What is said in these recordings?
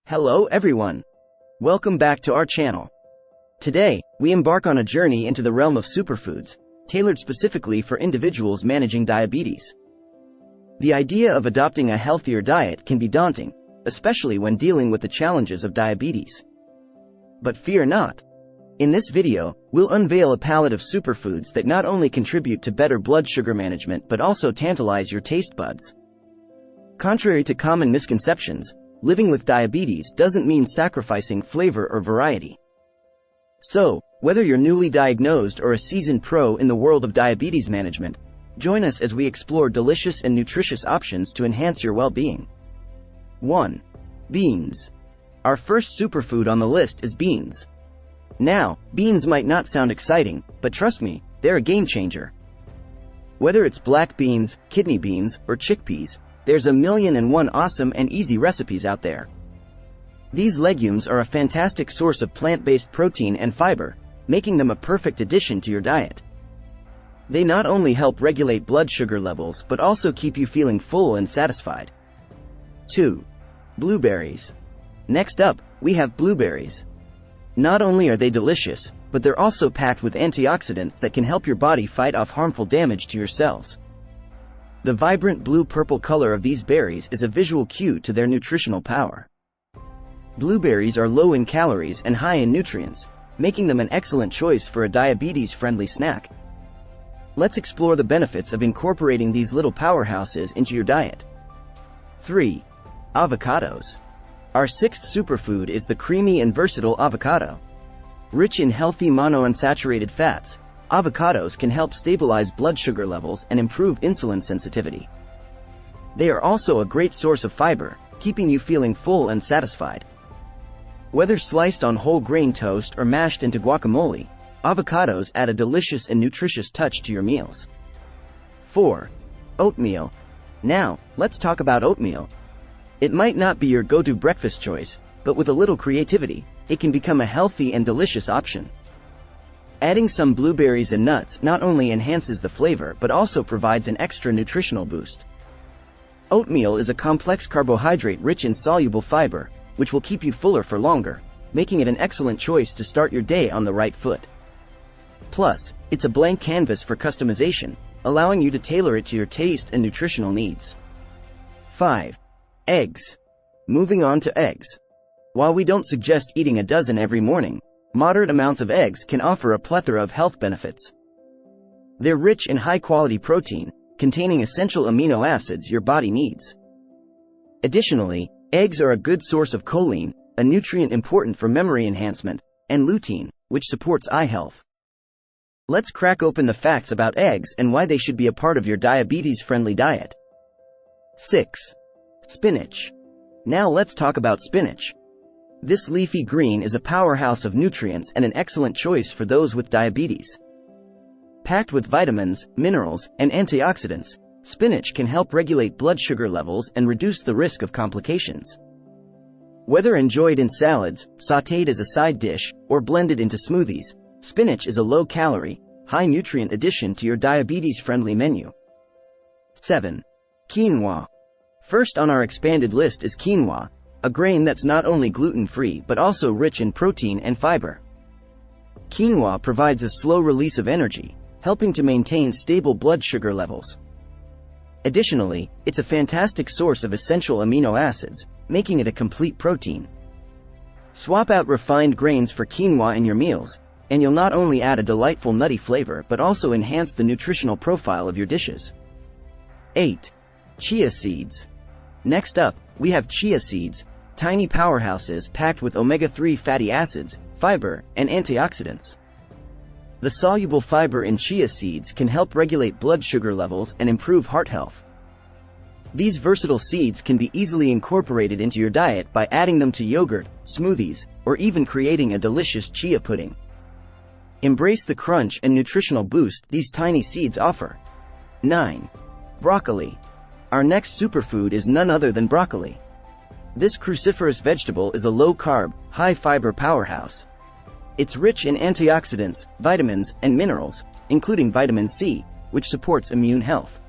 Hello everyone. Welcome back to our channel. Today, we embark on a journey into the realm of superfoods, tailored specifically for individuals managing diabetes. The idea of adopting a healthier diet can be daunting, especially when dealing with the challenges of diabetes. But fear not. In this video, we'll unveil a palette of superfoods that not only contribute to better blood sugar management but also tantalize your taste buds. Contrary to common misconceptions, living with diabetes doesn't mean sacrificing flavor or variety. So, whether you're newly diagnosed or a seasoned pro in the world of diabetes management, join us as we explore delicious and nutritious options to enhance your well-being. 1. Beans. Our first superfood on the list is beans. Now, beans might not sound exciting, but trust me, they're a game changer. Whether it's black beans, kidney beans, or chickpeas, there's 1,000,001 awesome and easy recipes out there. These legumes are a fantastic source of plant-based protein and fiber, making them a perfect addition to your diet. They not only help regulate blood sugar levels but also keep you feeling full and satisfied. 2. Blueberries. Next up, we have blueberries. Not only are they delicious, but they're also packed with antioxidants that can help your body fight off harmful damage to your cells. The vibrant blue-purple color of these berries is a visual cue to their nutritional power. Blueberries are low in calories and high in nutrients, making them an excellent choice for a diabetes-friendly snack. Let's explore the benefits of incorporating these little powerhouses into your diet. 3. Avocados. Our sixth superfood is the creamy and versatile avocado. Rich in healthy monounsaturated fats, avocados can help stabilize blood sugar levels and improve insulin sensitivity. They are also a great source of fiber, keeping you feeling full and satisfied. Whether sliced on whole grain toast or mashed into guacamole, avocados add a delicious and nutritious touch to your meals. 4. Oatmeal. Now, let's talk about oatmeal. It might not be your go-to breakfast choice, but with a little creativity, it can become a healthy and delicious option. Adding some blueberries and nuts not only enhances the flavor but also provides an extra nutritional boost. Oatmeal is a complex carbohydrate rich in soluble fiber, which will keep you fuller for longer, making it an excellent choice to start your day on the right foot. Plus, it's a blank canvas for customization, allowing you to tailor it to your taste and nutritional needs. 5. Eggs. Moving on to eggs. While we don't suggest eating a dozen every morning, moderate amounts of eggs can offer a plethora of health benefits. They're rich in high-quality protein, containing essential amino acids your body needs. Additionally, eggs are a good source of choline, a nutrient important for memory enhancement, and lutein, which supports eye health. Let's crack open the facts about eggs and why they should be a part of your diabetes-friendly diet. 6. Spinach. Now let's talk about spinach. This leafy green is a powerhouse of nutrients and an excellent choice for those with diabetes. Packed with vitamins, minerals, and antioxidants, spinach can help regulate blood sugar levels and reduce the risk of complications. Whether enjoyed in salads, sautéed as a side dish, or blended into smoothies, spinach is a low-calorie, high-nutrient addition to your diabetes-friendly menu. 7. Quinoa. First on our expanded list is quinoa, a grain that's not only gluten-free but also rich in protein and fiber. Quinoa provides a slow release of energy, helping to maintain stable blood sugar levels. Additionally, it's a fantastic source of essential amino acids, making it a complete protein. Swap out refined grains for quinoa in your meals, and you'll not only add a delightful nutty flavor but also enhance the nutritional profile of your dishes. 8. Chia seeds. Next up, we have chia seeds, tiny powerhouses packed with omega-3 fatty acids, fiber, and antioxidants. The soluble fiber in chia seeds can help regulate blood sugar levels and improve heart health. These versatile seeds can be easily incorporated into your diet by adding them to yogurt, smoothies, or even creating a delicious chia pudding. Embrace the crunch and nutritional boost these tiny seeds offer. 9. Broccoli. Our next superfood is none other than broccoli. This cruciferous vegetable is a low-carb, high-fiber powerhouse. It's rich in antioxidants, vitamins, and minerals, including vitamin C, which supports immune health.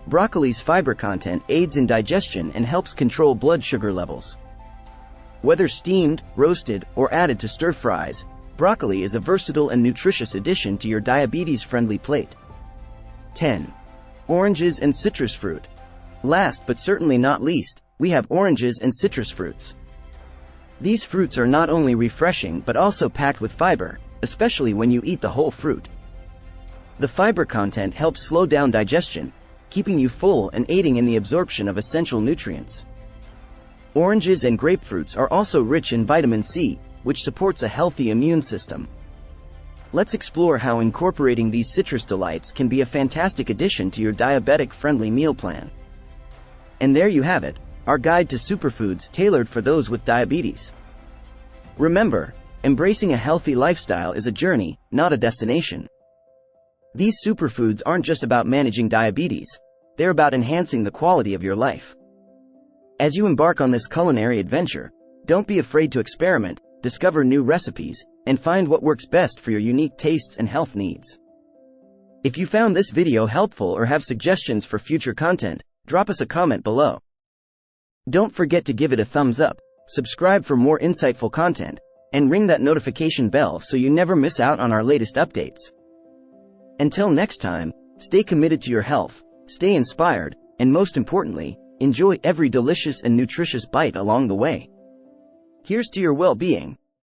Broccoli's fiber content aids in digestion and helps control blood sugar levels. Whether steamed, roasted, or added to stir-fries, broccoli is a versatile and nutritious addition to your diabetes-friendly plate. 10. Oranges and citrus fruit. Last but certainly not least, we have oranges and citrus fruits. These fruits are not only refreshing but also packed with fiber, especially when you eat the whole fruit. The fiber content helps slow down digestion, keeping you full and aiding in the absorption of essential nutrients. Oranges and grapefruits are also rich in vitamin C, which supports a healthy immune system. Let's explore how incorporating these citrus delights can be a fantastic addition to your diabetic-friendly meal plan. And there you have it, our guide to superfoods tailored for those with diabetes. Remember, embracing a healthy lifestyle is a journey, not a destination. These superfoods aren't just about managing diabetes, they're about enhancing the quality of your life. As you embark on this culinary adventure, don't be afraid to experiment, discover new recipes, and find what works best for your unique tastes and health needs. If you found this video helpful or have suggestions for future content, drop us a comment below. Don't forget to give it a thumbs up, subscribe for more insightful content, and ring that notification bell so you never miss out on our latest updates. Until next time, stay committed to your health, stay inspired, and most importantly, enjoy every delicious and nutritious bite along the way. Here's to your well-being.